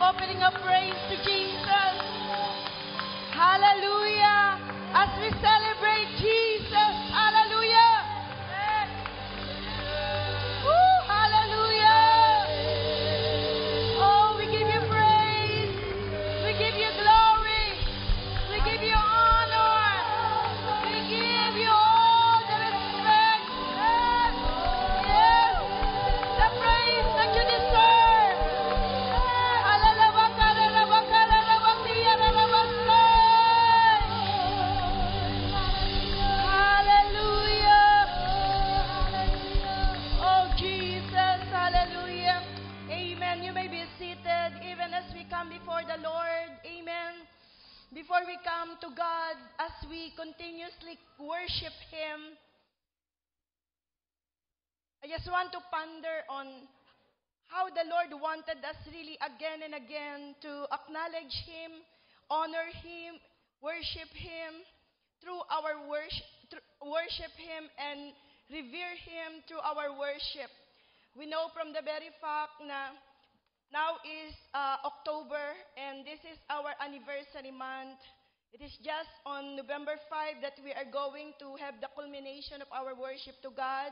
Opening a praise to Jesus. Hallelujah. As we celebrate Jesus. Hallelujah. Woo, hallelujah. Oh, we give you praise. We give you glory. We give you honor. We give you all the respect. Yes. The praise that you deserve. Before the Lord, amen. Before we come to God, as we continuously worship Him, I just want to ponder on how the Lord wanted us really again and again to acknowledge Him, honor Him, worship Him through our worship Him and revere Him through our worship. We know from the very fact na now is October, and this is our anniversary month. It is just on November 5 that we are going to have the culmination of our worship to God.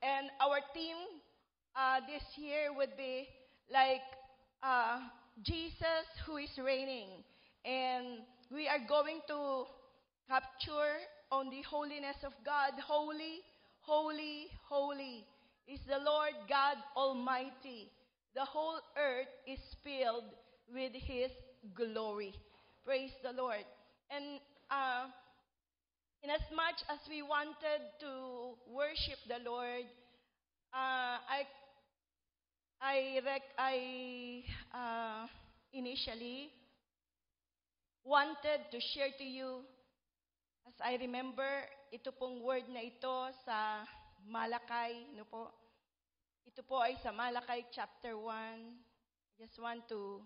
And our theme this year would be like Jesus who is reigning. And we are going to capture on the holiness of God. Holy, holy, holy is the Lord God Almighty. The whole earth is filled with His glory. Praise the Lord. And in as much as we wanted to worship the Lord, I initially wanted to share to you, as I remember, ito pong word na ito sa Malakay, no po? Ito po ay sa Malakay chapter 1. I just want to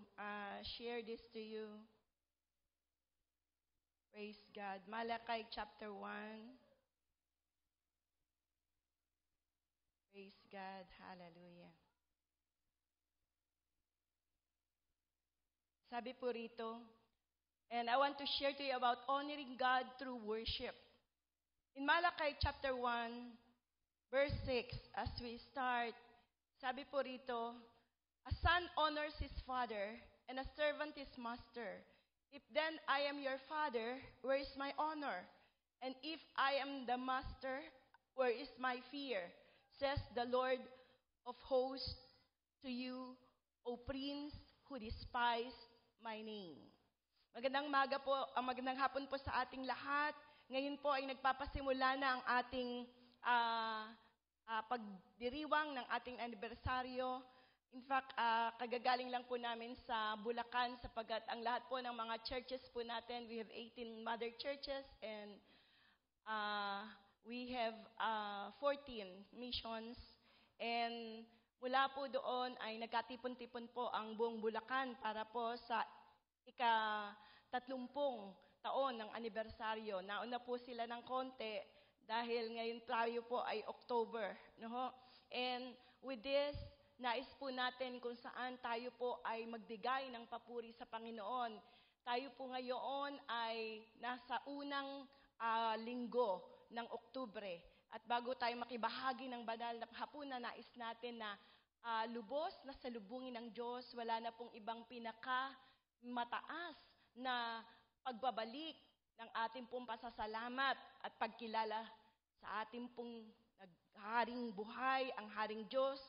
share this to you. Praise God. Malakay chapter 1. Praise God. Hallelujah. Sabi po rito, and I want to share to you about honoring God through worship. In Malakay chapter 1, verse 6, as we start, sabi po rito, a son honors his father, and a servant his master. If then I am your father, where is my honor? And if I am the master, where is my fear? Says the Lord of hosts to you, O prince who despise my name. Magandang magandang hapon po sa ating lahat. Ngayon po ay nagpapasimula na ang ating pagdiriwang ng ating anibersaryo. In fact, kagagaling lang po namin sa Bulacan sapagkat ang lahat po ng mga churches po natin, we have 18 mother churches and we have 14 missions. And mula po doon ay nagkatipon-tipon po ang buong Bulacan para po sa ika-30 taon ng anibersaryo. Nauna po sila ng konti dahil ngayon tayo po ay October. No? And with this, nais po natin kung saan tayo po ay magbigay ng papuri sa Panginoon. Tayo po ngayon ay nasa unang linggo ng Oktubre. At bago tayo makibahagi ng banal na hapunan, nais natin na lubos na salubungin ng Diyos. Wala na pong ibang pinakamataas na pagbabalik ng ating pong pasasalamat at pagkilala sa ating pong nagharing buhay, ang haring Diyos,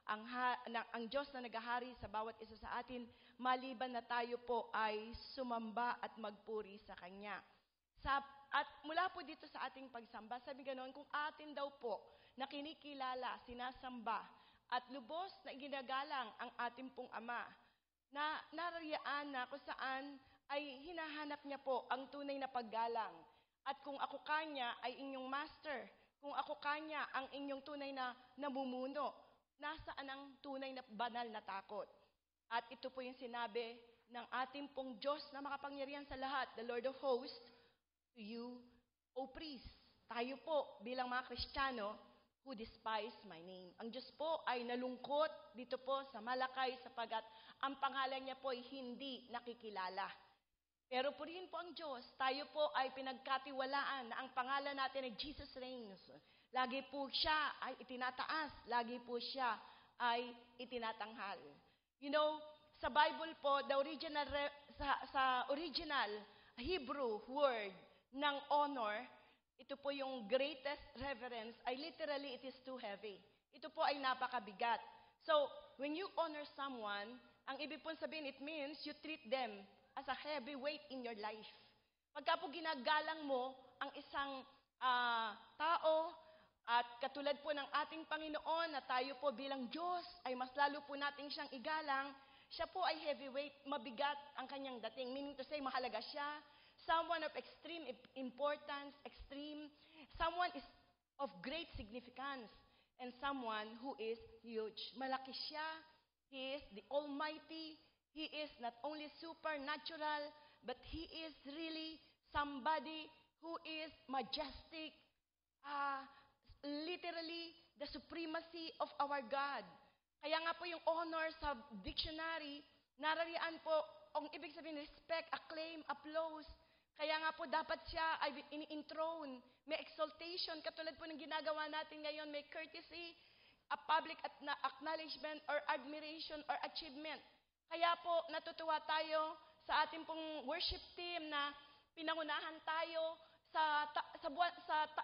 ang Diyos na naghahari sa bawat isa sa atin, maliban na tayo po ay sumamba at magpuri sa Kanya. At mula po dito sa ating pagsamba, sabi ganoon, kung atin daw po na kinikilala, sinasamba, at lubos na ginagalang ang ating pong Ama, na nariyaan na kung saan ay hinahanap niya po ang tunay na paggalang. At kung ako kanya ay inyong master, kung ako kanya ang inyong tunay na namumuno, nasaan ang tunay na banal na takot? At ito po yung sinabi ng ating pong Diyos na makapangyarihan sa lahat, the Lord of hosts, to you, O priest. Tayo po bilang mga Kristiyano, who despise my name. Ang Diyos po ay nalungkot dito po sa Malakay sapagat ang pangalan niya po ay hindi nakikilala. Pero purihin po ang Diyos, tayo po ay pinagkatiwalaan na ang pangalan natin ay Jesus reigns. Lagi po siya ay itinataas, lagi po siya ay itinatanghal. You know, sa Bible po, sa original Hebrew word ng honor, ito po yung greatest reverence, ay literally it is too heavy. Ito po ay napakabigat. So, when you honor someone, ang ibig po sabihin, it means you treat them as a heavy weight in your life. Pagka po ginagalang mo ang isang tao, at katulad po ng ating Panginoon na tayo po bilang Diyos ay mas lalo po natin siyang igalang, siya po ay heavyweight, mabigat ang kanyang dating. Meaning to say, mahalaga siya, someone of extreme importance, someone is of great significance, and someone who is huge. Malaki siya, He is the Almighty, He is not only supernatural, but He is really somebody who is majestic, literally the supremacy of our God. Kaya nga po yung honor sa dictionary, narariyan po, ang ibig sabihin, respect, acclaim, applause. Kaya nga po dapat siya ay ini-enthroned, may exaltation, katulad po ng ginagawa natin ngayon, may courtesy, a public acknowledgement or admiration or achievement. Kaya po natutuwa tayo sa ating pong worship team na pinangunahan tayo sa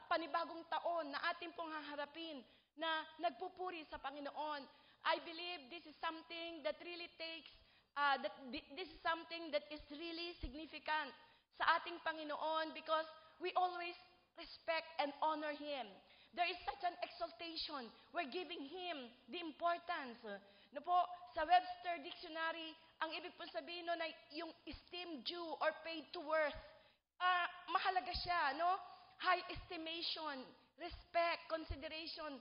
panibagong taon na ating pong haharapin na nagpupuri sa Panginoon. I believe this is something that really this is something that is really significant sa ating Panginoon because we always respect and honor Him. There is such an exaltation. We're giving Him the importance. No po, sa Webster Dictionary, ang ibig po sabihin nun ay yung esteem due or paid to worth. Mahalaga siya, no? High estimation, respect, consideration,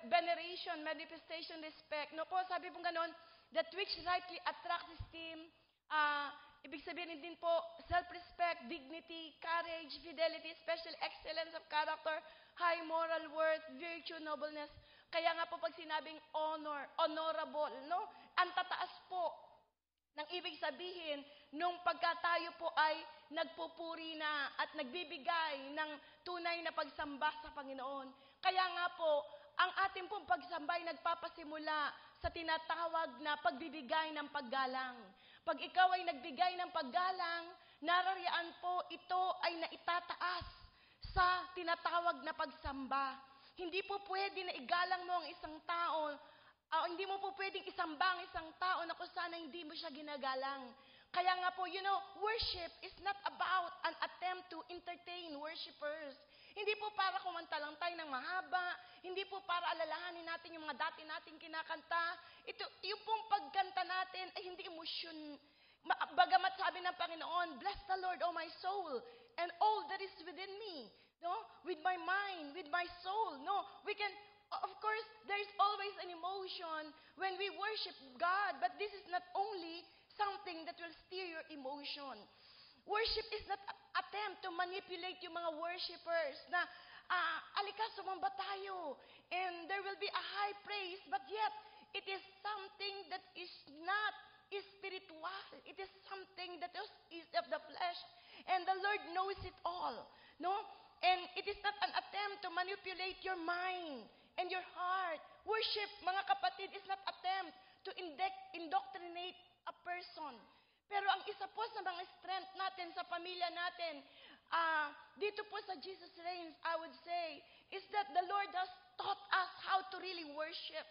veneration, manifestation, respect. No po, sabi pong ganon, that which rightly attracts esteem, ibig sabihin din po, self-respect, dignity, courage, fidelity, special excellence of character, high moral worth, virtue, nobleness. Kaya nga po pag sinabing honor, honorable, no? Ang tataas po ng ibig sabihin, nung pagka tayo po ay nagpupuri na at nagbibigay ng tunay na pagsamba sa Panginoon. Kaya nga po, ang ating pong pagsamba ay nagpapasimula sa tinatawag na pagbibigay ng paggalang. Pag ikaw ay nagbigay ng paggalang, narariyan po ito ay naitataas sa tinatawag na pagsamba. Hindi po pwede na igalang mo ang isang tao, hindi mo po pwedeng isamba ang isang tao na kung sana hindi mo siya ginagalang. Kaya nga po, worship is not about an attempt to entertain worshipers. Hindi po para kumanta lang tayo ng mahaba, hindi po para alalahanin natin yung mga dati nating kinakanta. Yung pong pagkanta natin ay hindi emosyon. Bagamat sabi ng Panginoon, bless the Lord, O my soul, and all that is within me. No? With my mind, with my soul. No, we can, of course, there is always an emotion when we worship God, but this is not only something that will steer your emotion. Worship is not an attempt to manipulate yung mga worshipers na, alika, sumamba tayo, and there will be a high praise, but yet, it is something that is not spiritual. It is something that is of the flesh, and the Lord knows it all. No? And it is not an attempt to manipulate your mind and your heart. Worship, mga kapatid, is not attempt to indoctrinate a person. Pero ang isa po sa mga strength natin sa pamilya natin, dito po sa Jesus Reigns, I would say, is that the Lord has taught us how to really worship.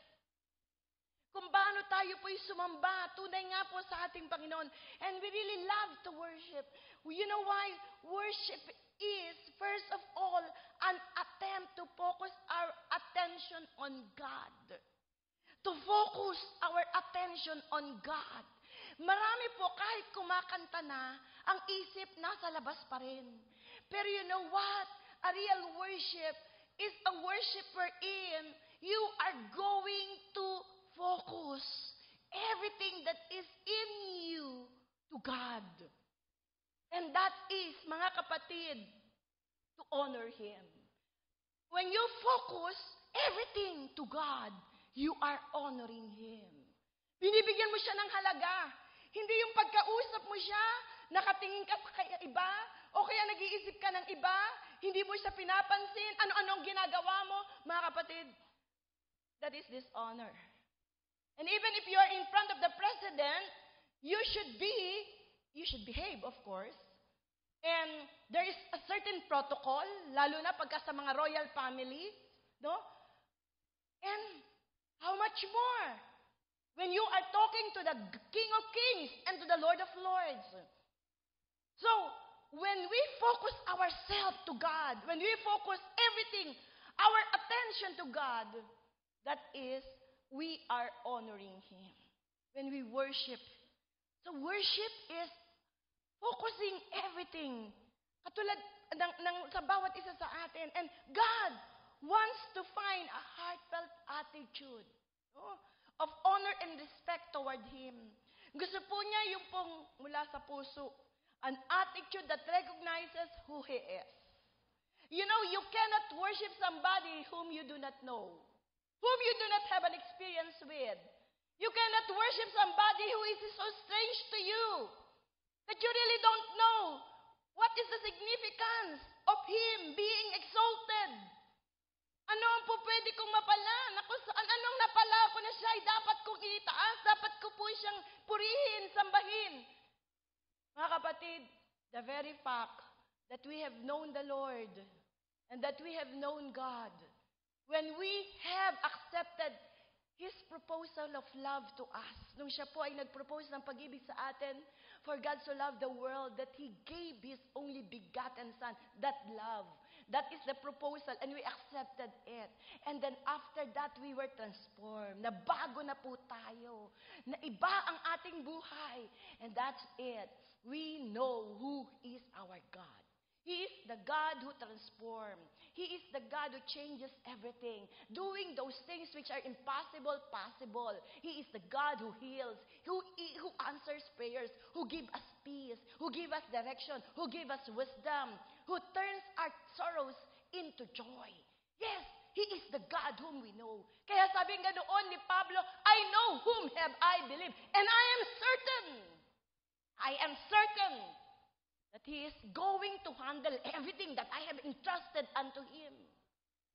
Kung paano tayo po'y sumamba, tunay nga po sa ating Panginoon. And we really love to worship. You know why? Worship is, first of all, an attempt to focus our attention on God. To focus our attention on God. Marami po, kahit kumakanta na, ang isip nasa labas pa rin. Pero you know what? A real worship is a worship wherein you are going to focus everything that is in you to God. And that is, mga kapatid, to honor Him. when you focus everything to God, you are honoring Him. Binibigyan mo siya ng halaga. Hindi yung pagkausap mo siya, nakatingin ka sa iba, o kaya nag-iisip ka ng iba, hindi mo siya pinapansin, ano-anong ginagawa mo. Mga kapatid, that is dishonor. And even if you are in front of the president, you should behave, of course. And there is a certain protocol, lalo na pagka sa mga royal family, no? And how much more when you are talking to the King of Kings and to the Lord of Lords. So, when we focus ourselves to God, when we focus everything, our attention to God, that is, we are honoring Him. When we worship. So, worship is focusing everything. Katulad sa bawat isa sa atin. And God wants to find a heartfelt attitude, no, of honor and respect toward Him. Gusto po niya yung pong mula sa puso, an attitude that recognizes who He is. You know, you cannot worship somebody whom you do not know, whom you do not have an experience with. You cannot worship somebody who is so strange to you that you really don't know what is the significance of Him being exalted. Ano ang po pwede kong mapala? Anong napala ko na siya ay dapat kong itaas? Dapat ko po siyang purihin, sambahin. Mga kapatid, the very fact that we have known the Lord and that we have known God, when we have accepted His proposal of love to us, nung siya po ay nag-propose ng pag-ibig sa atin, for God so loved the world that He gave His only begotten Son, that love. That is the proposal, and we accepted it. And then after that, we were transformed. Nabago na po tayo. Na iba ang ating buhay. And that's it. We know who is our God. He is the God who transforms. He is the God who changes everything, doing those things which are impossible possible. He is the God who heals, who answers prayers, who gives us peace, who gives us direction, who gives us wisdom, who turns our sorrows into joy. Yes, He is the God whom we know. Kaya sabi nga noon ni Pablo, I know whom have I believed, and I am certain that He is going to handle everything that I have entrusted unto Him.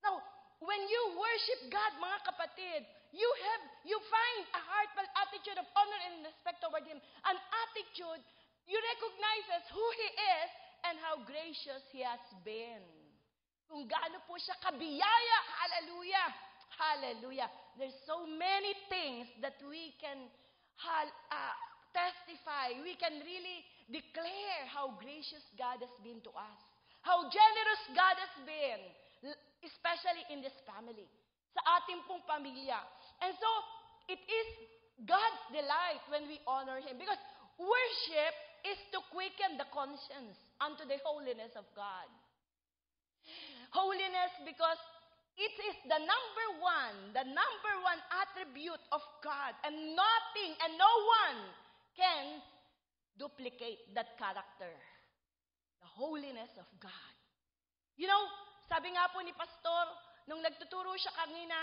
Now, when you worship God, mga kapatid, you find a heartfelt attitude of honor and respect toward Him. An attitude, you recognize who He is and how gracious He has been. Kung gaano po siya kabiyaya, hallelujah, hallelujah. There's so many things that we can testify. We can really declare how gracious God has been to us. How generous God has been, especially in this family, sa ating pong pamilya. And so, it is God's delight when we honor Him. Because worship is to quicken the conscience unto the holiness of God. Holiness because it is the number one attribute of God. And nothing and no one can duplicate that character. The holiness of God. You know, sabi nga po ni Pastor, nung nagtuturo siya kanina,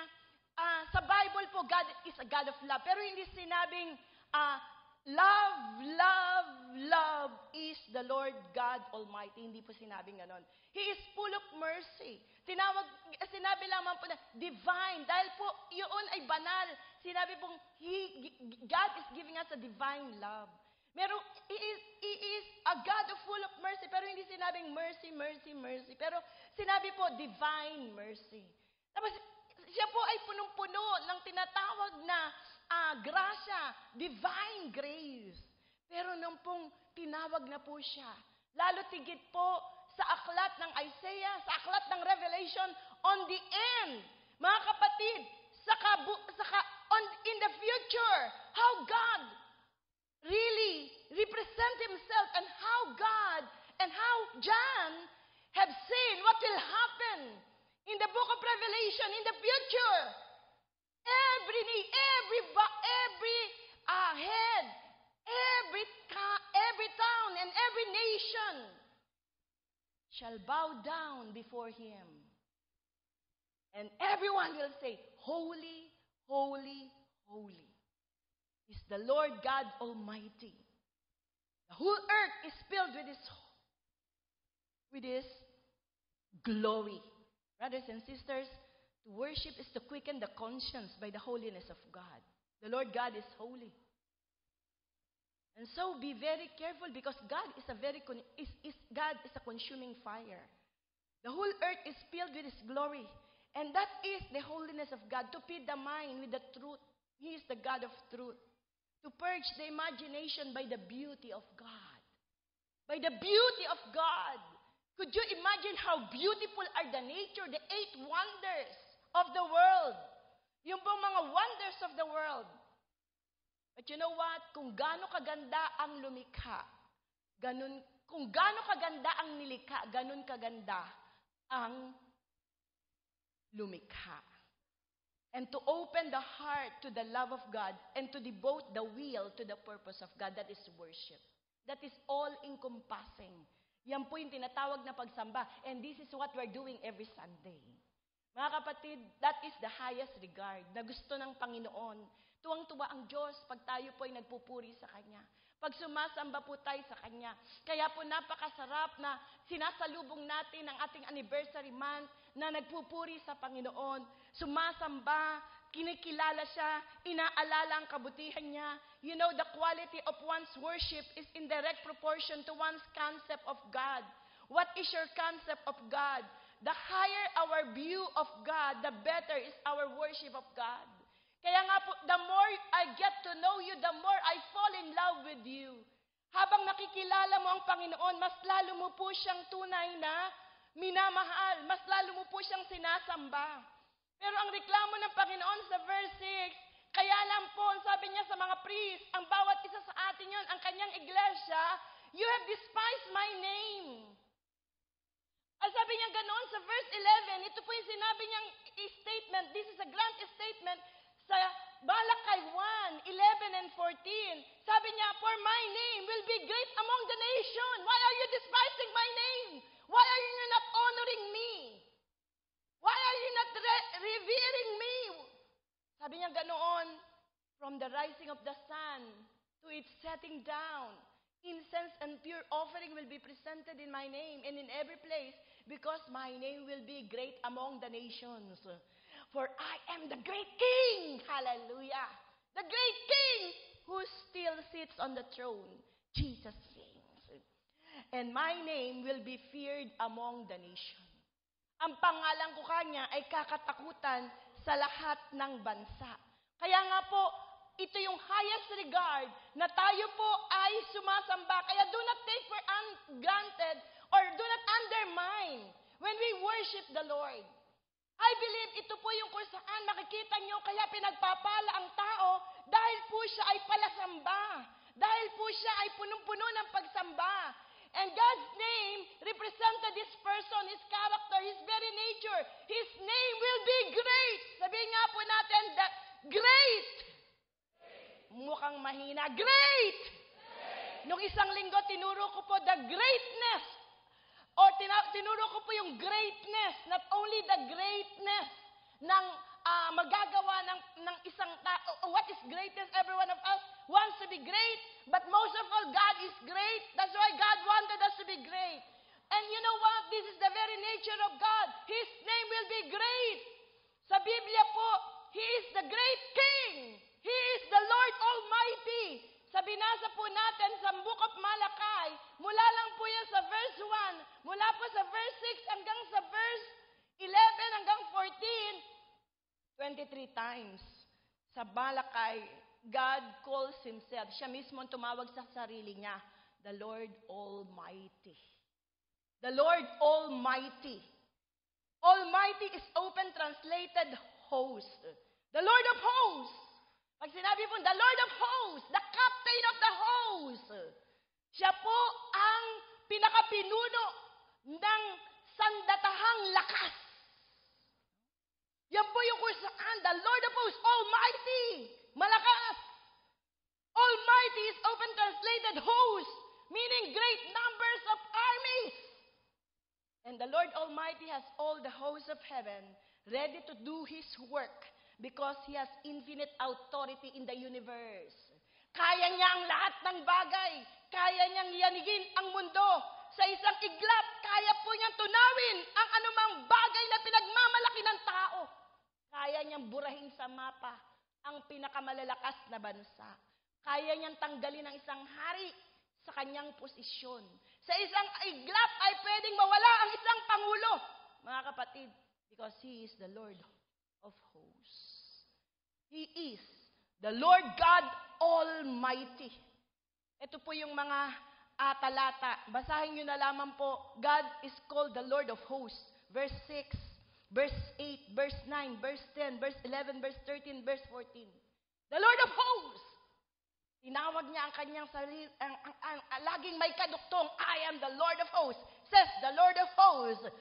sa Bible po, God is a God of love. Pero hindi sinabing, love is the Lord God Almighty. Hindi po sinabing ganon. He is full of mercy. Sinabi lamang po na divine. Dahil po yun ay banal. Sinabi pong God is giving us a divine love. He is a God full of mercy. Pero hindi sinabing mercy. Pero sinabi po divine mercy. Tapos siya po ay punong-puno ng tinatawag na grasya, divine grace. Pero nung pong tinawag na po siya, lalo tigit po sa aklat ng Isaiah, sa aklat ng Revelation, on the end, mga kapatid, in the future, how God really represent Himself and how God and how John have seen what will happen in the book of Revelation in the future. Every knee, every head, every town and every nation shall bow down before Him. And everyone will say, Holy, holy, holy is the Lord God Almighty. The whole earth is filled with His glory. Brothers and sisters, to worship is to quicken the conscience by the holiness of God. The Lord God is holy. And so be very careful, because God is God is a consuming fire. The whole earth is filled with His glory. And that is the holiness of God, to feed the mind with the truth. He is the God of truth. To purge the imagination by the beauty of God. By the beauty of God. Could you imagine how beautiful are the nature, the 8 wonders of the world? Yung pong mga wonders of the world. But you know what? Kung gaano kaganda ang lumikha, kung gaano kaganda ang nilikha, ganun kaganda ang lumikha. And to open the heart to the love of God and to devote the will to the purpose of God, that is worship. That is all-encompassing. Yan po yung tinatawag na pagsamba. And this is what we're doing every Sunday. Mga kapatid, that is the highest regard na gusto ng Panginoon. Tuwang-tuwa ang Diyos pag tayo po ay nagpupuri sa Kanya. Pag sumasamba po tayo sa Kanya. Kaya po napakasarap na sinasalubong natin ang ating anniversary month na nagpupuri sa Panginoon. Sumasamba, kinikilala siya, inaalala ang kabutihan niya. You know, the quality of one's worship is in direct proportion to one's concept of God. What is your concept of God? The higher our view of God, the better is our worship of God. Kaya nga po, the more I get to know you, the more I fall in love with you. Habang nakikilala mo ang Panginoon, mas lalo mo po siyang tunay na minamahal. Mas lalo mo po siyang sinasamba. Pero ang reklamo ng Panginoon sa verse 6, kaya lang po, sabi niya sa mga priest, ang bawat isa sa atin yon, ang kanyang iglesia, you have despised my name. Ang sabi niya ganoon sa verse 11, ito po yung sinabi niyang statement, this is a grand statement, sa Balakay 1, 11 and 14, sabi niya, for my name will be great among the nation. Why are you despising my name? Why are you not honoring me? Why are you not revering me? Sabi niya ganoon, from the rising of the sun to its setting down, incense and pure offering will be presented in my name and in every place, because my name will be great among the nations. For I am the great King. Hallelujah. The great King who still sits on the throne. Jesus reigns. And my name will be feared among the nation. Ang pangalan ko kanya ay kakatakutan sa lahat ng bansa. Kaya nga po, ito yung highest regard na tayo po ay sumasamba. Kaya do not take for granted or do not undermine when we worship the Lord. I believe ito po yung kung saan makikita nyo kaya pinagpapala ang tao dahil po siya ay palasamba. Dahil po siya ay punong-puno ng pagsamba. And God's name represented this person, his character, his very nature. His name will be great. Sabihin nga po natin, the great. Mukhang mahina. Great! Nung isang linggo, tinuro ko po the greatness. O tinuro ko po yung greatness, not only the greatness ng magagawa ng isang tao. What is greatness? Every one of us wants to be great, but most of all, God is great. That's why God wanted us to be great. And you know what? This is the very nature of God. His name will be great. Sa Biblia po, He is the great King. He is the Lord Almighty. Sa binasa po natin sa Book of Malakay, mula lang po yan sa verse 1, mula po sa verse 6 hanggang sa verse 11 hanggang 14, 23 times. Sa Malakay, God calls Himself. Siya mismo ang tumawag sa sarili niya, the Lord Almighty. The Lord Almighty. Almighty is often translated host. The Lord of hosts. Pag sinabi po, the Lord of hosts, the captain of the hosts. Siya po ang pinakapinuno ng sandatahang lakas. Yan po yung kung saan, the Lord of hosts, Almighty, malakas. Almighty is often translated host, meaning great numbers of armies. And the Lord Almighty has all the hosts of heaven ready to do His work because He has infinite authority in the universe. Kaya niya ang lahat ng bagay. Kaya niyang yanigin ang mundo. Sa isang iglap, kaya po niyang tunawin ang anumang bagay na pinagmamalaki ng tao. Kaya niyang burahin sa mapa ang pinakamalalakas na bansa. Kaya niyang tanggalin ang isang hari sa kanyang posisyon. Sa isang iglap ay pwedeng mawala ang isang pangulo. Mga kapatid, because He is the Lord of hosts. He is the Lord God Almighty. Ito po yung mga talata. Basahin nyo na lamang po. God is called the Lord of hosts. Verse 6, verse 8, verse 9, verse 10, verse 11, verse 13, verse 14. The Lord of hosts. Tinawag niya ang kanyang sarili, laging may kaduktong, I am the Lord of hosts, says the Lord of hosts.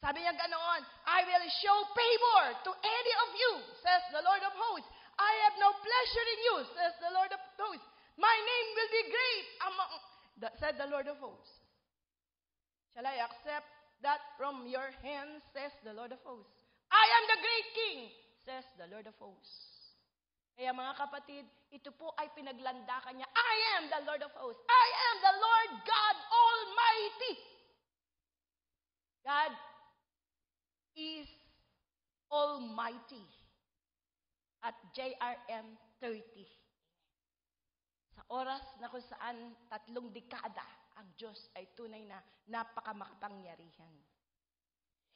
Sabi niya ganoon, I will show favor to any of you, says the Lord of hosts. I have no pleasure in you, says the Lord of hosts. My name will be great said the Lord of hosts. Shall I accept that from your hands, says the Lord of hosts. I am the great King, says the Lord of hosts. Kaya mga kapatid, ito po ay pinaglandakan niya. I am the Lord of hosts. I am the Lord God Almighty. God is Almighty. At JRM 30. Sa oras na kung saan 3 dekada, ang Diyos ay tunay na napakamakapangyarihan.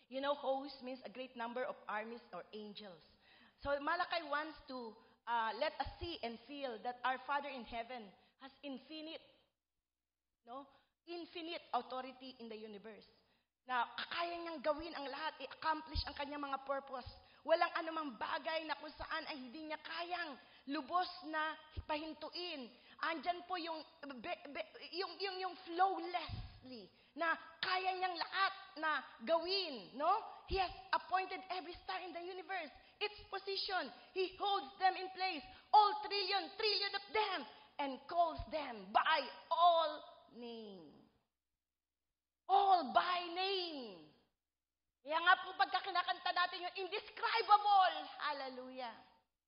You know, host means a great number of armies or angels. So Malachi wants to let us see and feel that our Father in heaven has infinite authority in the universe. Na kaya niyang gawin ang lahat, i-accomplish ang kanyang mga purpose. Walang anumang bagay na kung saan ay hindi niya kayang lubos na pahintuin. Andyan po yung flawlessly na kaya niyang lahat na gawin, no? He has appointed every star in the universe, its position. He holds them in place, all trillion of them, and calls them by all name. All by name. Kaya nga po pagka kinakanta natin yung indescribable, hallelujah.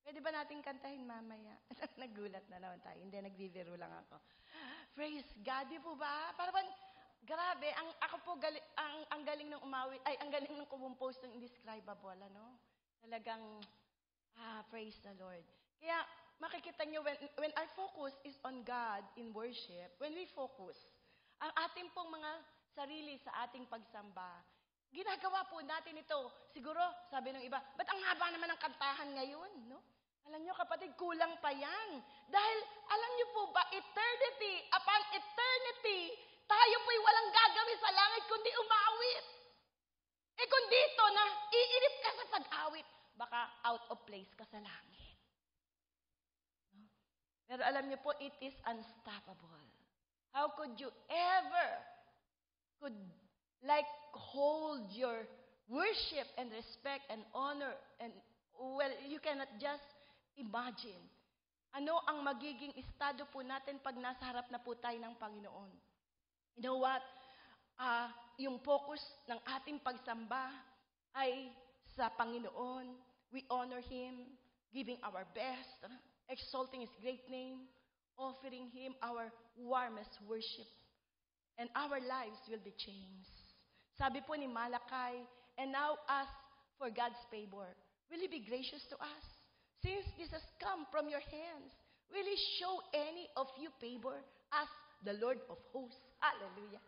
Pwede ba natin kantahin mamaya? Nagulat na naman tayo. Hindi, nagbibiro lang ako. Praise God, di po ba? Parang, grabe, ang galing ng umawi, ang galing ng kumumpose ng indescribable, ano? Talagang, praise the Lord. Kaya, makikita nyo, when our focus is on God in worship, when we focus, ang ating pong mga sarili sa ating pagsamba, ginagawa po natin ito. Siguro, sabi ng iba, ba't ang haba naman ng kantahan ngayon, no? Alam nyo kapatid, kulang pa yan. Dahil, alam nyo po ba, eternity upon eternity, tayo po'y walang gagawin sa langit kundi umawit. Kung dito na iinip ka sa pag-awit, baka out of place ka sa langit. No? Pero alam nyo po, it is unstoppable. How could you ever hold your worship and respect and honor and you cannot just imagine. Ano ang magiging estado po natin pag nasa harap na po tayo ng Panginoon? You know what? Yung focus ng ating pagsamba ay sa Panginoon. We honor Him, giving our best, exalting His great name, offering Him our warmest worship. And our lives will be changed. Sabi po ni Malachi, and now ask for God's favor. Will He be gracious to us? Since this has come from your hands, will He show any of you favor as the Lord of hosts? Hallelujah.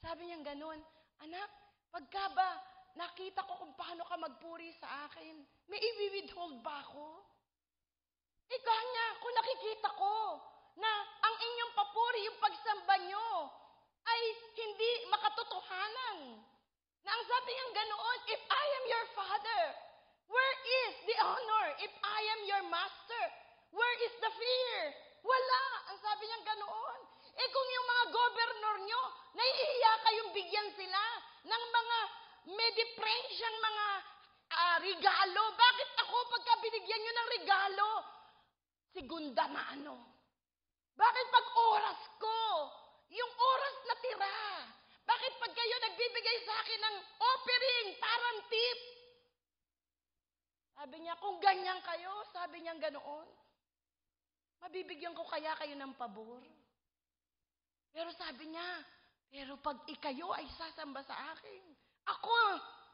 Sabi niya ganoon, anak, pagka ba nakita ko kung paano ka magpuri sa akin, may i-withhold ba ako? Ikaw niya, kung nakikita ko na ang inyong papuri, yung pagsamba nyo, ay hindi makatotohanan. Na ang sabi niyang ganoon, if I am your father, where is the honor? If I am your master, where is the fear? Wala. Ang sabi niyang ganoon. Kung yung mga governor nyo, naiiya kayong bigyan sila ng mga medipresyang mga regalo. Bakit ako pagka binigyan nyo ng regalo? Segunda mano. Bakit pag oras ko? Yung oras na tira. Bakit pag kayo nagbibigay sa akin ng offering, parang tip? Sabi niya, kung ganyan kayo, sabi niya ganoon, mabibigyan ko kaya kayo ng pabor? Pero sabi niya, pero pag ikayo ay sasamba sa akin, ako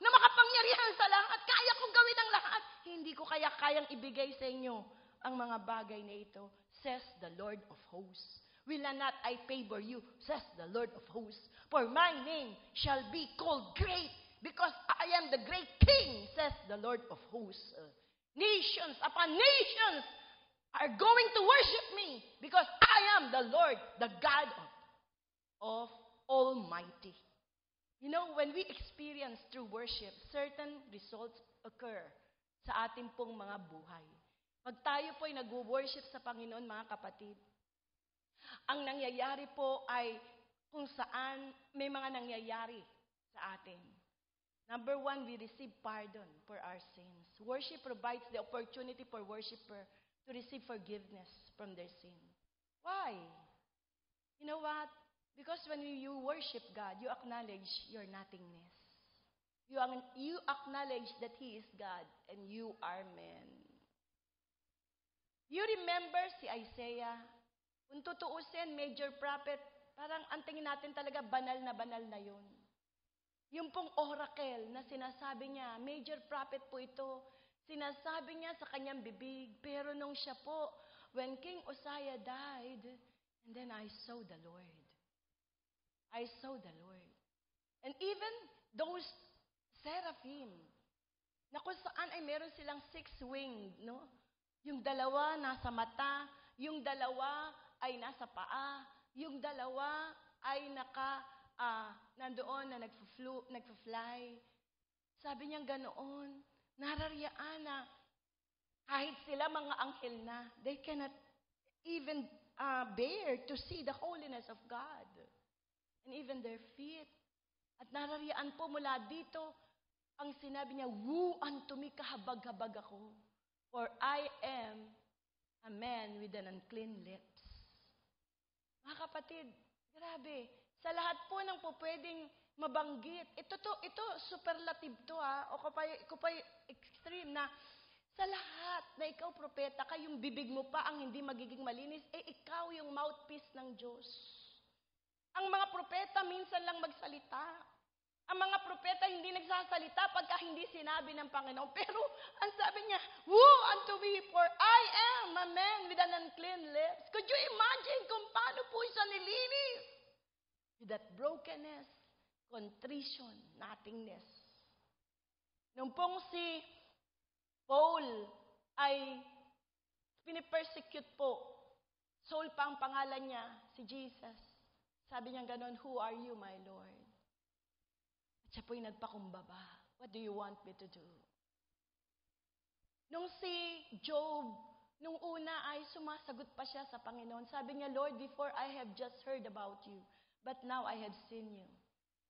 na makapangyarihan sa lahat, kaya kong gawin ang lahat, hindi ko kaya kayang ibigay sa inyo ang mga bagay na ito, says the Lord of hosts. Will not I favor you, says the Lord of hosts. For my name shall be called great, because I am the great King, says the Lord of hosts. Nations upon nations are going to worship me, because I am the Lord, the God of Almighty. You know, when we experience through worship, certain results occur sa ating pong mga buhay. Pag tayo po ay nag-worship sa Panginoon, mga kapatid, ang nangyayari po ay kung saan may mga nangyayari sa atin. Number one, we receive pardon for our sins. Worship provides the opportunity for worshiper to receive forgiveness from their sin. Why? You know what? Because when you worship God, you acknowledge your nothingness. You acknowledge that He is God and you are man. You remember si Isaiah? Kung tutuusin, major prophet, parang ang tingin natin talaga banal na yun. Yung pong oracle na sinasabi niya, major prophet po ito, sinasabi niya sa kanyang bibig, pero nung siya po, when King Uzziah died, and then I saw the Lord. I saw the Lord. And even those seraphim, na kung saan ay meron silang six-winged, no? Yung dalawa nasa mata, yung dalawa ay nasa paa, yung dalawa ay nandoon na nagfa-fly. Sabi niya ganoon, narariyaan na kahit sila mga anghel na, they cannot even bear to see the holiness of God. And even their feet. At narariyaan po mula dito, ang sinabi niya, "Woe unto me, kahabag-habag ako, for I am a man with an unclean lips." Mga kapatid, grabe. Sa lahat po ng pwedeng mabanggit, ito superlative to o kapay extreme na sa lahat na ikaw propeta, kayong bibig mo pa ang hindi magiging malinis, ikaw yung mouthpiece ng Diyos. Ang mga propeta minsan lang magsalita. Ang mga propeta hindi nagsasalita pagka hindi sinabi ng Panginoon. Pero ang sabi niya, "Woe unto me, for I am a man with an unclean lips." Could you imagine kung paano po siya nilinis? With that brokenness, contrition, nothingness. Nung pong si Paul ay pinipersecute po, Saul pa ang pangalan niya, si Jesus. Sabi niya ganon, "Who are you, my Lord?" At siya po'y nagpakumbaba. "What do you want me to do?" Nung si Job, nung una ay sumasagot pa siya sa Panginoon. Sabi niya, "Lord, before I have just heard about you, but now I have seen you.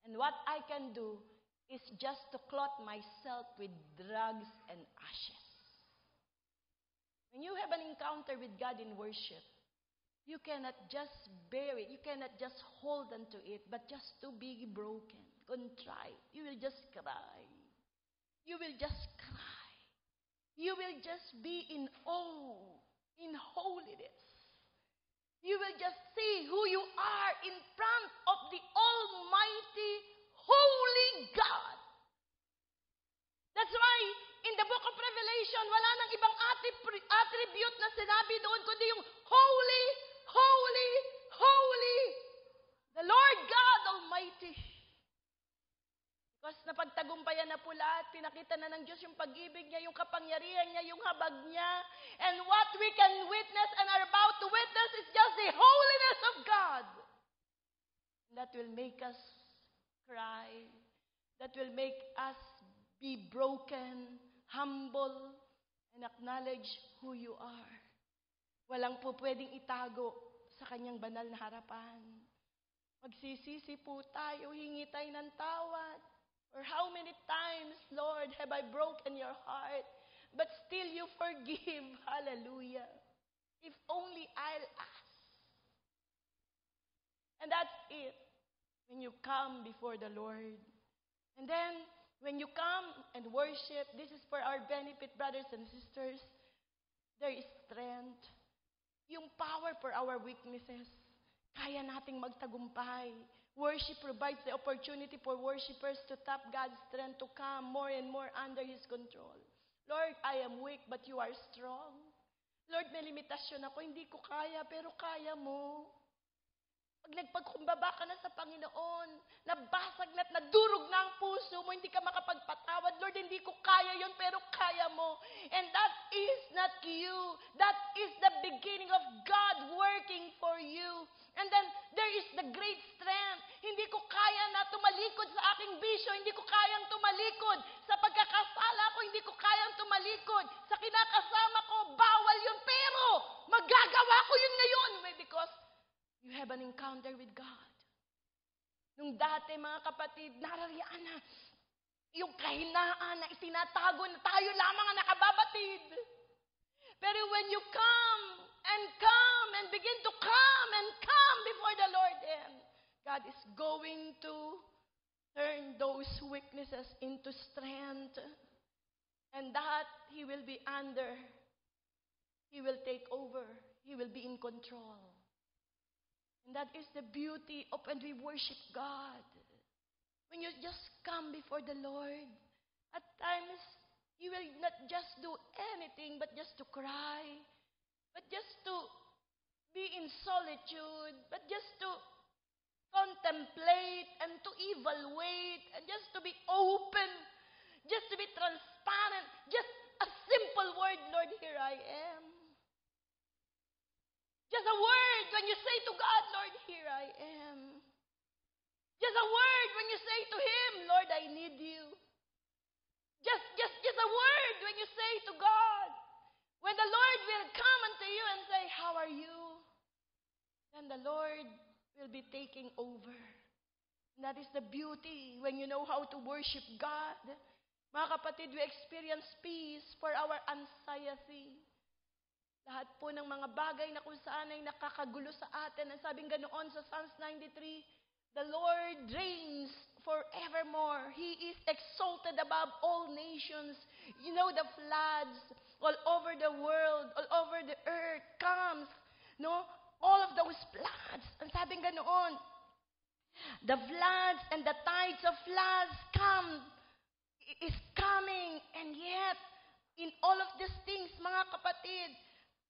And what I can do is just to clothe myself with drugs and ashes." When you have an encounter with God in worship, you cannot just bear it. You cannot just hold on to it, but just to be broken, contrite. You will just cry. You will just cry. You will just be in awe, in holiness. You will just see who you are in front of the Almighty, Holy God. That's why, in the book of Revelation, wala nang ibang attribute na sinabi doon, kundi yung holy, holy, holy, the Lord God Almighty. Because napagtagumpayan na po lahat, pinakita na ng Diyos yung pag-ibig niya, yung kapangyarihan niya, yung habag niya. And what we can witness and are about to witness is just the holiness of God. That will make us cry. That will make us be broken, humble, and acknowledge who you are. Walang po pwedeng itago sa kanyang banal na harapan. Magsisisi po tayo, hingi tayo ng tawad. Or how many times, Lord, have I broken your heart? But still you forgive. Hallelujah. If only I'll ask. And that's it. When you come before the Lord. And then, When you come and worship, this is for our benefit, brothers and sisters. There is strength. Yung power for our weaknesses. Kaya nating magtagumpay. Worship provides the opportunity for worshipers to tap God's strength to come more and more under His control. Lord, I am weak, but you are strong. Lord, may limitasyon ako, hindi ko kaya, pero kaya mo. Pag nagpagkumbaba ka na sa Panginoon, nabasag na at nadurog na ang puso mo, hindi ka makapagpatawad. Lord, hindi ko kaya yon pero kaya mo. And that is not you. That is the beginning of God working for you. And then, there is the great strength. Hindi ko kaya na tumalikod sa aking bisyo. Hindi ko kayang tumalikod sa pagkakasala ko. Hindi ko kayang tumalikod sa kinakasama ko. Bawal yun. Pero, magagawa ko yun ngayon. Because you have an encounter with God. Nung dati, mga kapatid, narariyan na yung kahinaan na itinatago na tayo lamang ang nakababatid. Pero when you come and begin to come before the Lord, then God is going to turn those weaknesses into strength. And that He will be under. He will take over. He will be in control. And that is the beauty of when we worship God. When you just come before the Lord, at times, you will not just do anything but just to cry, but just to be in solitude, but just to contemplate and to evaluate and just to be open, just to be transparent, just a simple word, Lord, here I am. Just a word when you say to God, Lord, here I am. Just a word when you say to Him, Lord, I need you. Just a word when you say to God. When the Lord will come unto you and say, how are you? Then the Lord will be taking over. And that is the beauty when you know how to worship God. Mga kapatid, we experience peace for our anxiety. Lahat po ng mga bagay na kung saan ay nakakagulo sa atin. Ang sabing ganoon sa Psalms 93, the Lord reigns forevermore. He is exalted above all nations. You know, the floods all over the world, all over the earth comes. No? All of those floods. Ang sabing ganoon, the floods and the tides of floods is coming. And yet, in all of these things, mga kapatid,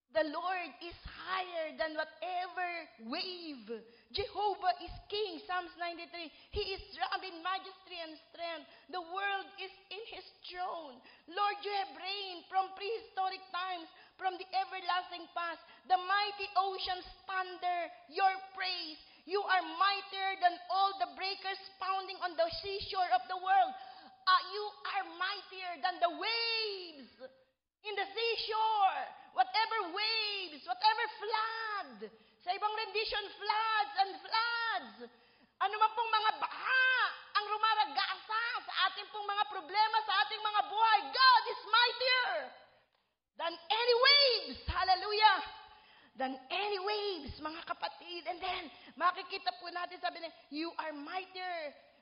the Lord is higher than whatever wave. Jehovah is King, Psalms 93. He is drowned in majesty and strength. The world is in His throne. Lord, you have reigned from prehistoric times, from the everlasting past. The mighty oceans thunder your praise. You are mightier than all the breakers pounding on the seashore of the world. You are mightier than the waves in the seashore. Whatever waves, whatever flood, sa ibang rendition, floods and floods, ano man pong mga baha ang rumaragasa sa ating pong mga problema, sa ating mga buhay, God is mightier than any waves. Hallelujah! Than any waves, mga kapatid. And then, makikita po natin, sabi niya, you are mightier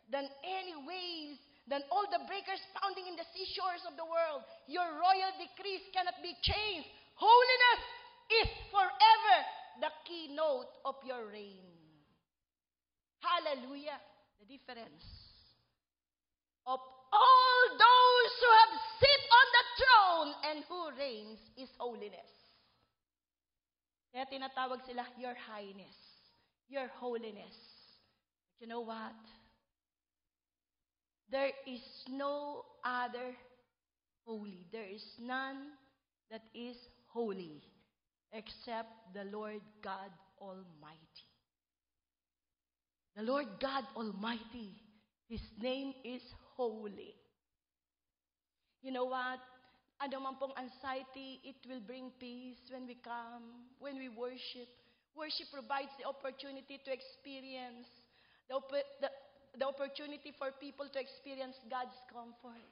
than any waves, than all the breakers pounding in the seashores of the world. Your royal decrees cannot be changed. Holiness is forever the keynote of your reign. Hallelujah. The difference of all those who have sit on the throne and who reigns is holiness. Kaya tinatawag sila, Your Highness, Your Holiness. But you know what? There is no other holy. There is none that is holy except the Lord God Almighty. The Lord God Almighty, His name is holy. You know what? Ano man pong anxiety, it will bring peace when we come, when we worship. Worship provides the opportunity to experience, the opportunity for people to experience God's comfort.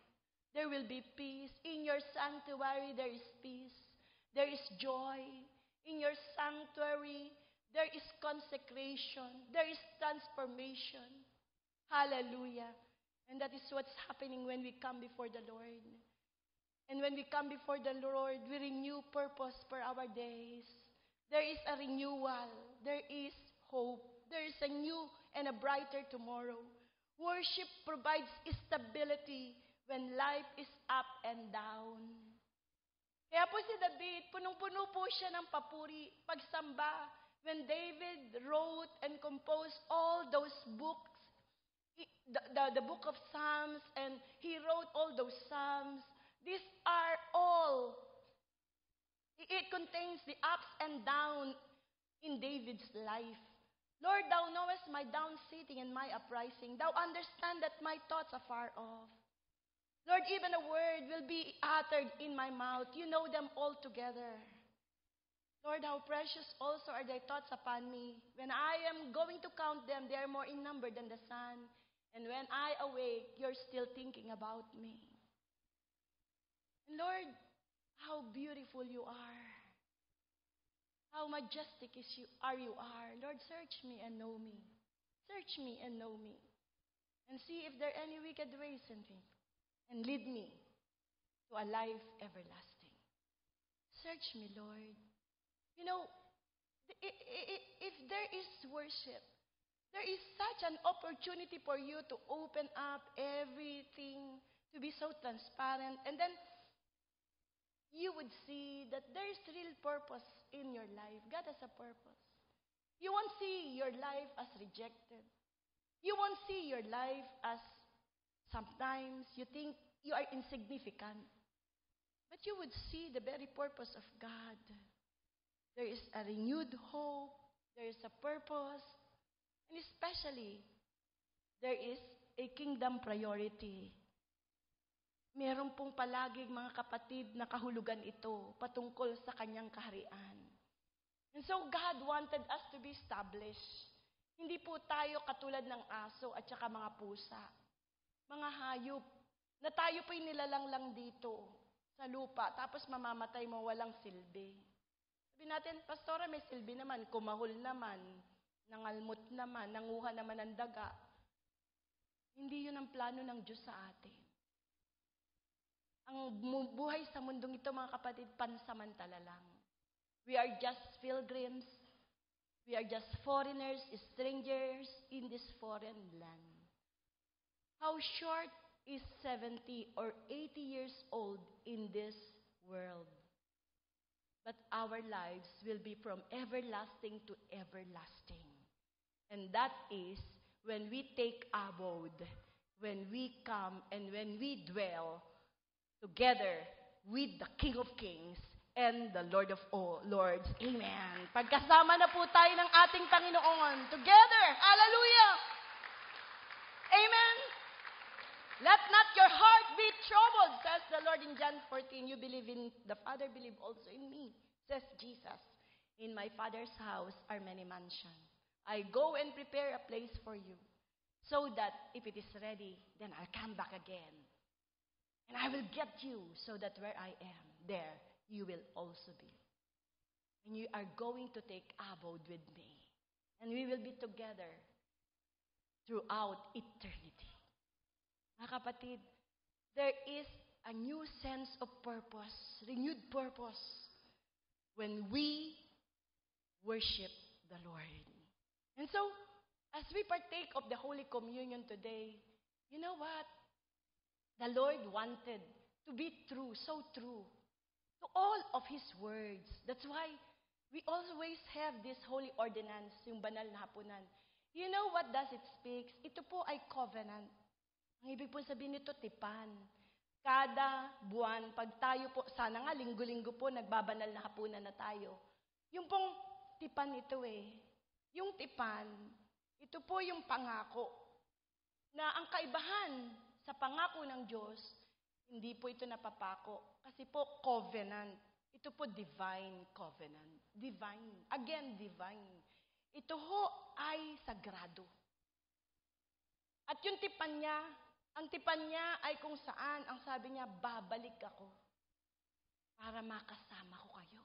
There will be peace. In your sanctuary, there is peace. There is joy. In your sanctuary, there is consecration. There is transformation. Hallelujah. And that is what's happening when we come before the Lord. And when we come before the Lord, we renew purpose for our days. There is a renewal. There is hope. There is a new and a brighter tomorrow. Worship provides stability when life is up and down. Kaya po si David, punong-puno po siya ng papuri, pagsamba. When David wrote and composed all those books, the book of Psalms, and he wrote all those Psalms, these are all, it contains the ups and downs in David's life. Lord, thou knowest my down sitting and my uprising. Thou understand that my thoughts are far off. Lord, even a word will be uttered in my mouth. You know them all together. Lord, how precious also are thy thoughts upon me. When I am going to count them, they are more in number than the sun. And when I awake, you're still thinking about me. And Lord, how beautiful you are. How majestic you are. Lord, search me and know me. Search me and know me. And see if there are any wicked ways in me. And lead me to a life everlasting. Search me, Lord. You know, if there is worship, there is such an opportunity for you to open up everything, to be so transparent. And then you would see that there is real purpose in your life. God has a purpose. You won't see your life as rejected. You won't see your life as sometimes you think you are insignificant. But you would see the very purpose of God. There is a renewed hope. There is a purpose. And especially, there is a kingdom priority. Meron pong palaging mga kapatid na kahulugan ito patungkol sa kanyang kaharian. And so God wanted us to be established. Hindi po tayo katulad ng aso at saka mga pusa. Mga hayop na tayo po'y nilalang lang dito sa lupa tapos mamamatay mo walang silbi. Sabi natin, Pastora, may silbi naman, kumahol naman, nangalmot naman, nanguha naman ng daga. Hindi yun ang plano ng Diyos sa atin. Ang buhay sa mundong ito, mga kapatid, pansamantala lang. We are just pilgrims. We are just foreigners, strangers in this foreign land. How short is 70 or 80 years old in this world? But our lives will be from everlasting to everlasting. And that is when we take abode, when we come and when we dwell together with the King of Kings and the Lord of all Lords. Amen. Pagkasama na po tayo ng ating Panginoon. Together. Hallelujah. Amen. Let not your heart be troubled, says the Lord in John 14. You believe in the Father, believe also in me, says Jesus. In my Father's house are many mansions. I go and prepare a place for you, so that if it is ready, then I'll come back again. And I will get you, so that where I am, there you will also be. And you are going to take abode with me. And we will be together throughout eternity. Mga kapatid, there is a new sense of purpose, renewed purpose, when we worship the Lord. And so, as we partake of the Holy Communion today, you know what? The Lord wanted to be true, so true, to all of His words. That's why we always have this holy ordinance, yung banal na hapunan. You know what does it speak? Ito po ay covenant. Ang ibig po sabihin nito, tipan. Kada buwan, pag tayo po, sana nga linggo-linggo po, nagbabanal na hapunan na tayo. Yung pong tipan ito yung tipan, ito po yung pangako. Na ang kaibahan sa pangako ng Diyos, hindi po ito napapako. Kasi po, covenant. Ito po, divine covenant. Divine. Again, divine. Ito ho ay sagrado. At yung tipan niya, ang tipan niya ay kung saan, ang sabi niya, babalik ako para makasama ko kayo.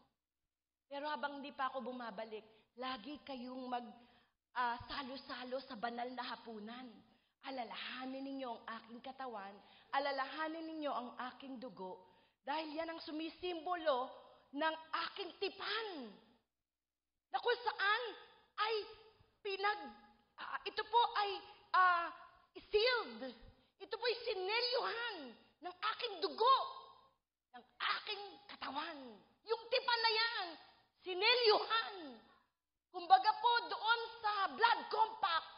Pero habang hindi pa ako bumabalik, lagi kayong salo-salo sa banal na hapunan. alalahanin ninyo ang aking katawan, alalahanin ninyo ang aking dugo, dahil yan ang sumisimbolo ng aking tipan, na kung saan ay ito po ay sealed. Ito po ay sinelyuhan ng aking dugo, ng aking katawan. Yung tipan na yan, sinelyuhan. Kumbaga po doon sa blood compact,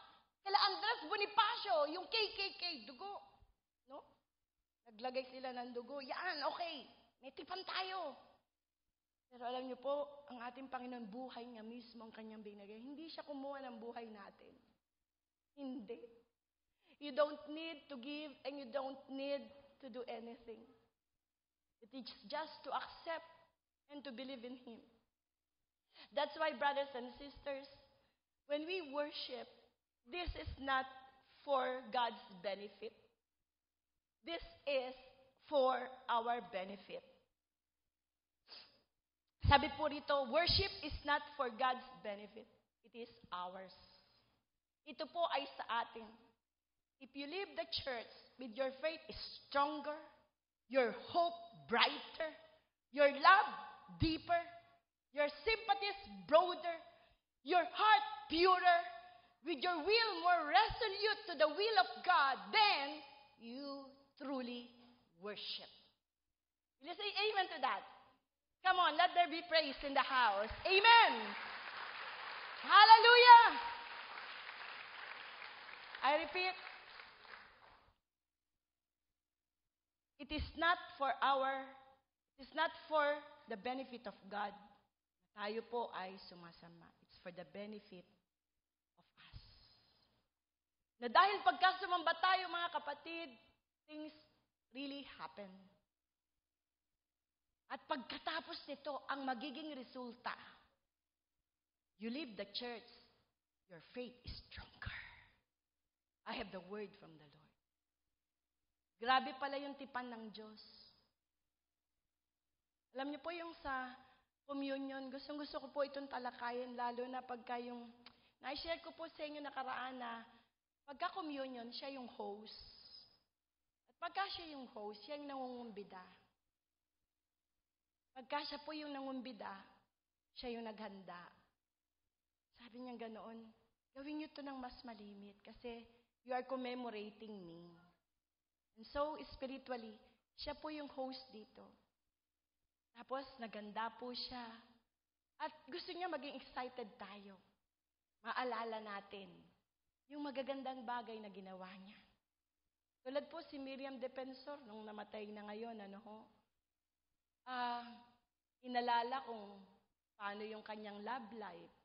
kala Andres Bonifacio, yung KKK, dugo. No? Naglagay sila ng dugo. Yan, okay. May tipan tayo. Pero alam niyo po, ang ating Panginoon, buhay niya mismo ang kanyang binigay. Hindi siya kumuha ng buhay natin. Hindi. You don't need to give and you don't need to do anything. It is just to accept and to believe in Him. That's why, brothers and sisters, when we worship, this is not for God's benefit. This is for our benefit. Sabi po rito, worship is not for God's benefit. It is ours. Ito po ay sa atin. If you leave the church with your faith is stronger, your hope brighter, your love deeper, your sympathies broader, your heart purer, with your will more resolute to the will of God, then you truly worship. Will you say amen to that? Come on, let there be praise in the house. Amen. Hallelujah. I repeat, it is not for the benefit of God. Tayo po ay sumasama. It's for the benefit of us. Na dahil pagkasumamba tayo, mga kapatid, things really happen. At pagkatapos nito, ang magiging resulta, you leave the church, your faith is stronger. I have the word from the Lord. Grabe pala yung tipan ng Diyos. Alam niyo po yung sa communion, gustong-gusto ko po itong talakayin, lalo na pagka yung, na-share ko po sa inyo nakaraan na, pagka communion, siya yung host. At pagka siya yung host, siya yung nangungumbida. Pagka siya po yung nangumbida, siya yung naghanda. Sabi niya ganoon, gawin niyo to ng mas malimit kasi you are commemorating me. And so, spiritually, siya po yung host dito. Tapos, naganda po siya. At gusto niya maging excited tayo. Maalala natin yung magagandang bagay na ginawa niya. Tulad po si Miriam Defensor, nung namatay na ngayon, inalala kung paano yung kanyang love life,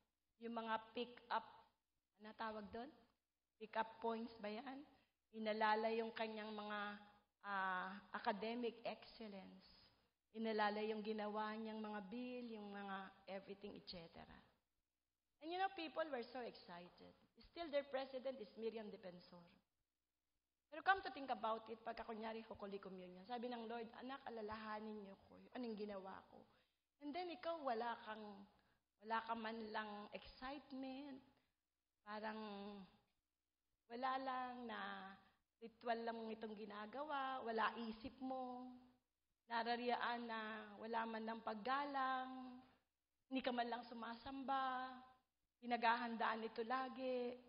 yung mga pick-up, ano tawag doon? Pick-up points ba yan? Inalala yung kanyang mga academic excellence. Inalala yung ginawa niyang mga bill, yung mga everything, etc. And you know, people were so excited. Still, their president is Miriam Defensor. Pero come to think about it, pagka kunyari Holy Communion, sabi ng Lord, anak, alalahanin niyo ko, anong ginawa ko. And then ikaw, wala ka man lang excitement, parang wala lang na ritual lang itong ginagawa, wala isip mo, narariyaan na wala man lang paggalang, hindi ka man lang sumasamba, pinaghahandaan ito lagi.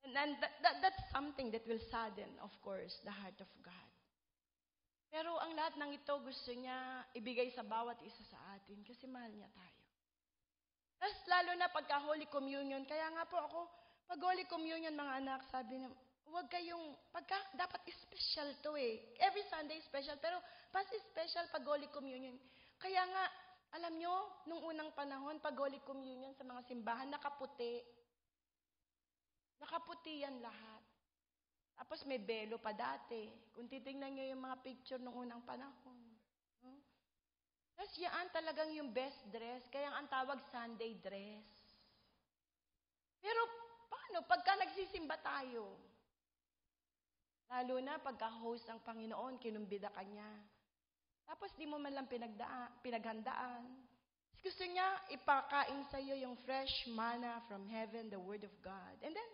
And that's something that will sadden, of course, the heart of God. Pero ang lahat ng ito gusto niya ibigay sa bawat isa sa atin kasi mahal niya tayo. Tapos lalo na pagka Holy Communion, kaya nga po ako, pag Holy Communion mga anak, sabi niya, huwag kayong, dapat special to eh. Every Sunday special, pero mas special pag Holy Communion. Kaya nga, alam nyo, nung unang panahon, pag Holy Communion sa mga simbahan, nakaputi. Nakaputi yan lahat. Tapos may belo pa dati. Kung titingnan nyo yung mga picture nung unang panahon. Tapos yan talagang yung best dress. Kaya ang tawag Sunday dress. Pero paano pagka nagsisimba tayo? Lalo na pagka-host ang Panginoon, kinumbida ka niya. Tapos di mo man lang pinaghandaan. Gusto niya ipakain sa iyo yung fresh manna from heaven, the Word of God. And then,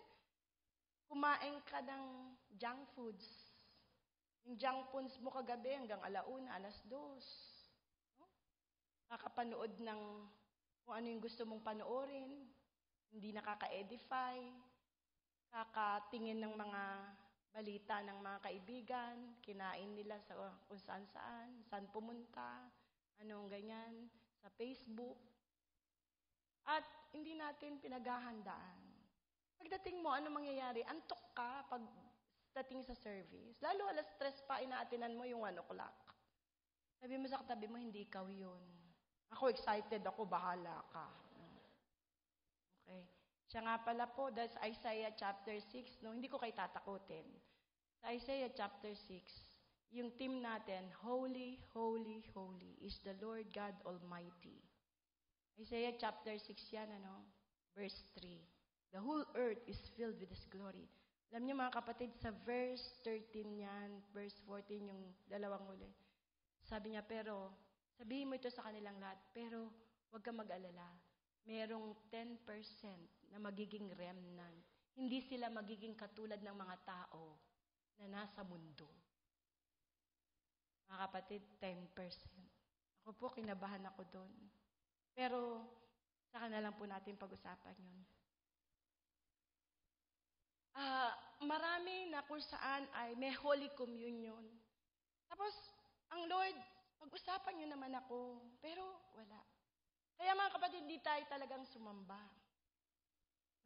kumain ka ng junk foods. Yung junk foods mo kagabi hanggang 1:00, 2:00. No? Kakapanood ng kung ano yung gusto mong panoorin. Hindi nakaka-edify. Kakatingin ng mga balita ng mga kaibigan. Kinain nila sa kung saan pumunta, anong ganyan, sa Facebook. At hindi natin pinaghahandaan. Pagdating mo, ano mangyayari? Antok ka pagdating sa service. Lalo 3:00 pa, inaatinan mo yung 1:00. Sabi mo sa katabi mo, hindi ikaw yun. Ako excited ako, bahala ka. Okay. Siya nga pala po, that's Isaiah chapter 6. No? Hindi ko kayo tatakutin. Sa Isaiah chapter 6, yung team natin, Holy, Holy, Holy is the Lord God Almighty. Isaiah chapter 6 yan, verse 3. The whole earth is filled with His glory. Alam niyo mga kapatid, sa verse 13 yan, verse 14, yung dalawang huli. Sabi niya, pero, sabihin mo ito sa kanilang lahat, pero huwag kang mag-alala. Merong 10% na magiging remnant. Hindi sila magiging katulad ng mga tao na nasa mundo. Mga kapatid, 10%. Ako po, kinabahan ako doon. Pero, saka na lang po natin pag-usapan yun. Marami na kung saan ay may Holy Communion. Tapos, ang Lord, pag-usapan nyo naman ako. Pero, wala. Kaya mga kapatid, hindi tayo talagang sumamba.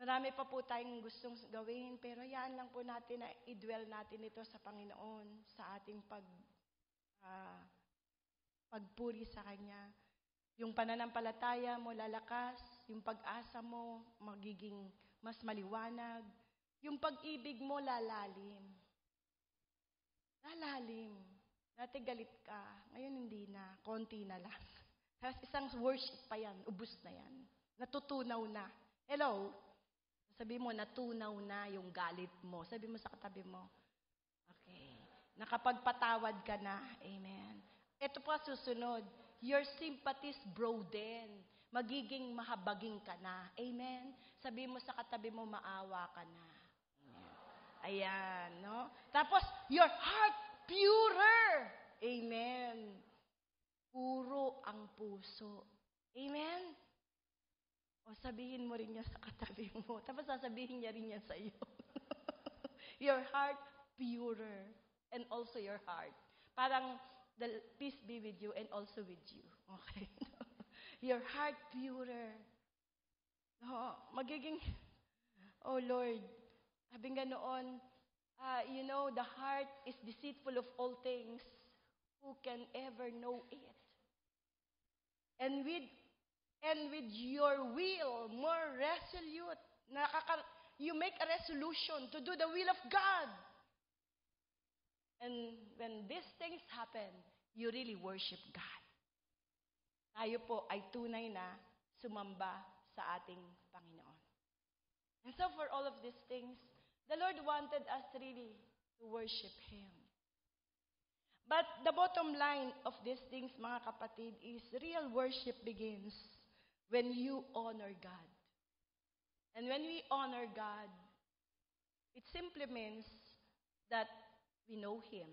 Marami pa po tayong gustong gawin, pero yan lang po natin na i-dwell natin ito sa Panginoon, sa ating pagpuri sa Kanya. Yung pananampalataya mo lalakas, yung pag-asa mo magiging mas maliwanag, yung pag-ibig mo lalalim. Lalalim. Dati galit ka, ngayon hindi na, konti na lang. Tapos isang worship pa yan, ubus na yan. Natutunaw na. Hello? Sabi mo, natunaw na yung galit mo. Sabi mo sa katabi mo, okay. Nakapagpatawad ka na. Amen. Ito pa susunod. Your sympathies broaden. Magiging mahabaging ka na. Amen. Sabi mo sa katabi mo, maawa ka na. Ayan, no? Tapos, your heart purer. Amen. Puro ang puso. Amen? O sabihin mo rin niya sa katabi mo. Tapos sasabihin niya rin niya sa iyo. Your heart purer. And also your heart. Parang, the peace be with you and also with you. Okay? Your heart purer. No, magiging, oh Lord, sabi nga noon, the heart is deceitful of all things. Who can ever know it? And with your will, more resolute, you make a resolution to do the will of God. And when these things happen, you really worship God. Tayo po ay tunay na sumamba sa ating Panginoon. And so for all of these things, the Lord wanted us really to worship Him. But the bottom line of these things, mga kapatid, is real worship begins when you honor God. And when we honor God, it simply means that we know Him.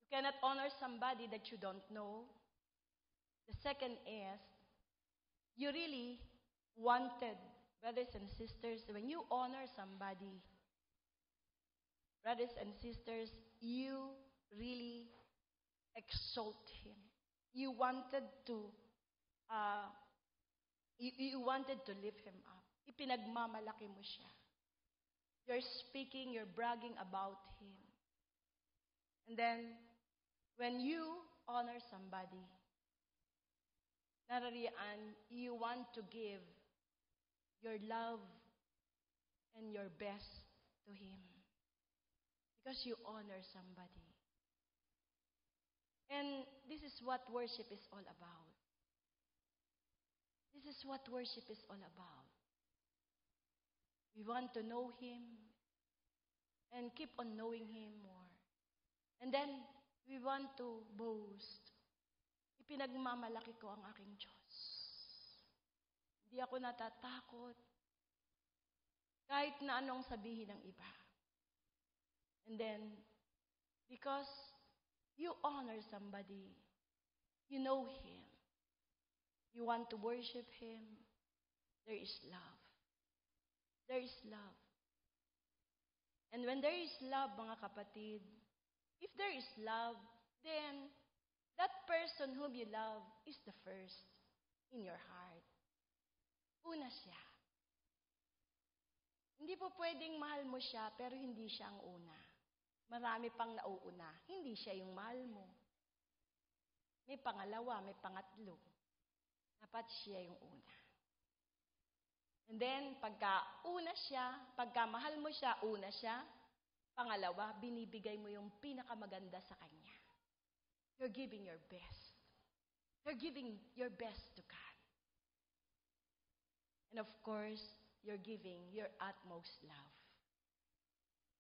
You cannot honor somebody that you don't know. The second is, you really wanted, brothers and sisters, when you honor somebody, brothers and sisters, you really exalt Him. You wanted to lift Him up. Ipinagmamalaki mo siya. You're speaking, you're bragging about Him. And then, when you honor somebody, narariyan, you want to give your love and your best to Him. Because you honor somebody. And this is what worship is all about. This is what worship is all about. We want to know Him and keep on knowing Him more. And then, we want to boast. Ipinagmamalaki ko ang aking Diyos. Hindi ako natatakot. Kahit na anong sabihin ng iba. And then, because you honor somebody, you know Him, you want to worship Him, there is love. There is love. And when there is love, mga kapatid, if there is love, then that person whom you love is the first in your heart. Una siya. Hindi po pwedeng mahal mo siya, pero hindi siya ang una. Marami pang nauuna. Hindi siya yung mahal mo. May pangalawa, may pangatlo. Dapat siya yung una. And then, pagka mahal mo siya, una siya. Pangalawa, binibigay mo yung pinakamaganda sa kanya. You're giving your best. You're giving your best to God. And of course, you're giving your utmost love.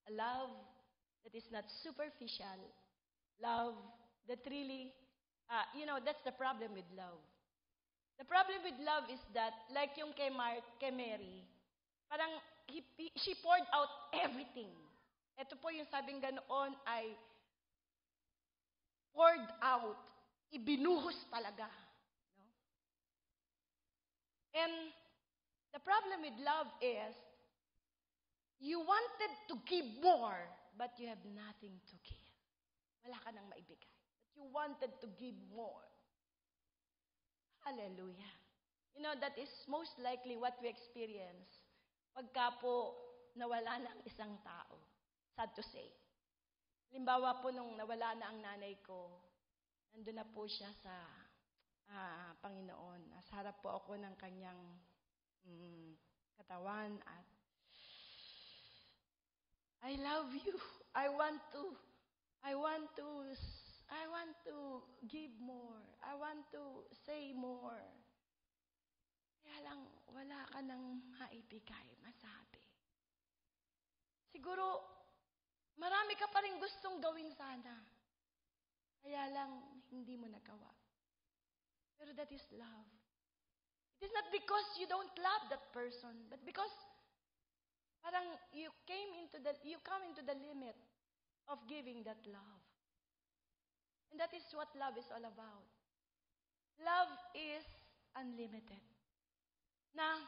A love that is not superficial. Love that really, that's the problem with love. The problem with love is that, like yung kay Mary, parang she poured out everything. Ito po yung sabing ganoon ay poured out, ibinuhos talaga. No? And the problem with love is, you wanted to give more, but you have nothing to give. Wala ka nang maibigay. But you wanted to give more. Hallelujah. You know, that is most likely what we experience pagka po nawala na ang isang tao. Sad to say. Halimbawa po nung nawala na ang nanay ko, nandun na po siya sa Panginoon. Nasa harap po ako ng kanyang katawan at I love you. I want to give more. I want to say more. Kaya lang, wala ka nang maibigay, masabi. Siguro, marami ka pa rin gustong gawin sana. Kaya lang, hindi mo nagawa. Pero that is love. It is not because you don't love that person, but because parang you come into the limit of giving that love. And that is what love is all about. Love is unlimited. Na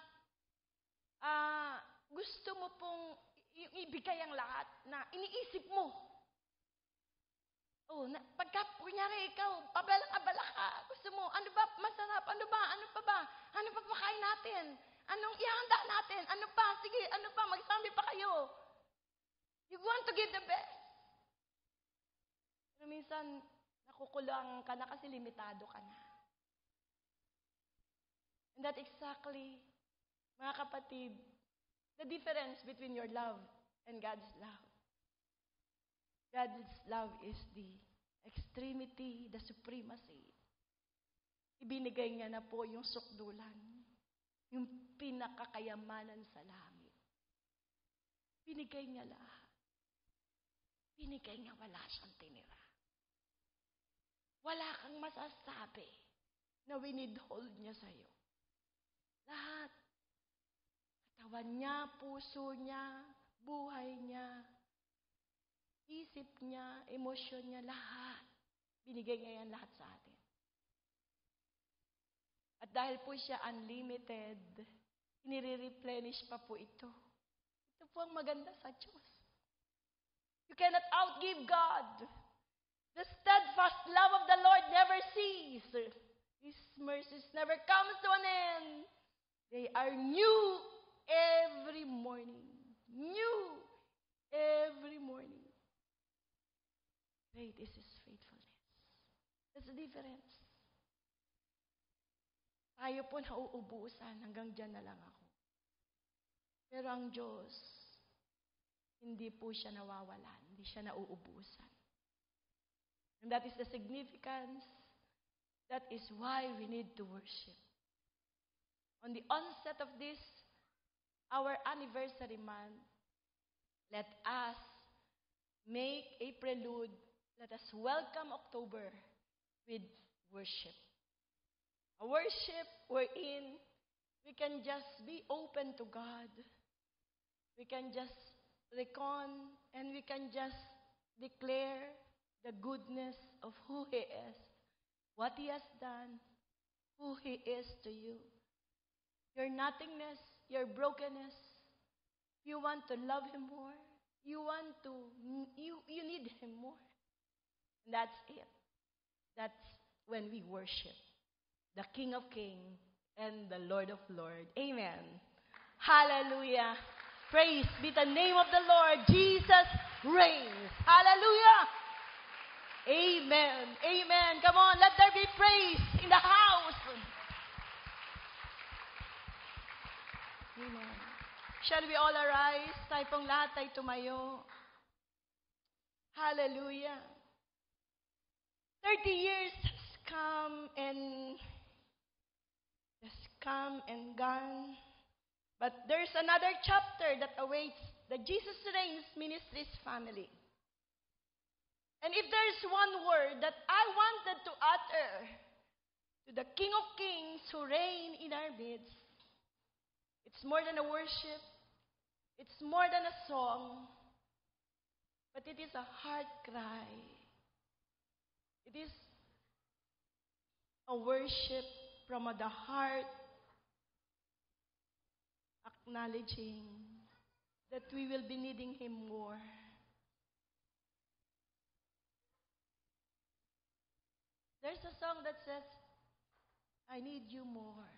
gusto mo pong ibigay ang lahat na iniisip mo. Pagka kunyari ikaw, abala ka, gusto mo, ano ba masarap, ano pa ba, ano pa makain natin, anong ihanda natin, ano pa, sige, ano pa, magsambi pa kayo. You want to give the best. Pero minsan, nakukulang ka na kasi limitado ka na. And that exactly, mga kapatid, the difference between your love and God's love. God's love is the extremity, the supremacy. Ibinigay niya na po yung sukdulan, yung pinakakayamanan sa langit. Binigay niya lahat. Binigay niya, wala siyang tinira. Wala kang masasabi na winidhold niya sa'yo. Lahat. Katawan niya, puso niya, buhay niya, isip niya, emosyon niya, lahat. Binigay niya yan lahat sa atin. At dahil po siya unlimited, inire-replenish pa po ito. Ito po ang maganda sa Diyos. You cannot outgive God. The steadfast love of the Lord never ceases. His mercies never comes to an end. They are new every morning. New every morning. Great is His faithfulness. That's the difference. Tayo po nauubusan, hanggang dyan na lang ako. Pero ang Diyos, hindi po siya nawawalan, hindi siya nauubusan. And that is the significance. That is why we need to worship. On the onset of this, our anniversary month, let us make a prelude. Let us welcome October with worship. A worship wherein we can just be open to God. we can just recon and we can just declare the goodness of who He is, what He has done, who He is to you. Your nothingness, your brokenness, you want to love Him more. You need Him more. And that's it. That's when we worship the King of Kings and the Lord of Lords. Amen. Hallelujah. Praise be the name of the Lord. Jesus reigns. Hallelujah. Amen. Amen. Come on, let there be praise in the house. Amen. Shall we all arise? Tayo pong lahat ay tumayo. Hallelujah. 30 years has come and gone. But there's another chapter that awaits the Jesus Reigns Ministries family. And if there's one word that I wanted to utter to the King of Kings who reign in our midst, it's more than a worship, it's more than a song, but it is a heart cry. It is a worship from the heart, acknowledging that we will be needing Him more. There's a song that says, I need you more.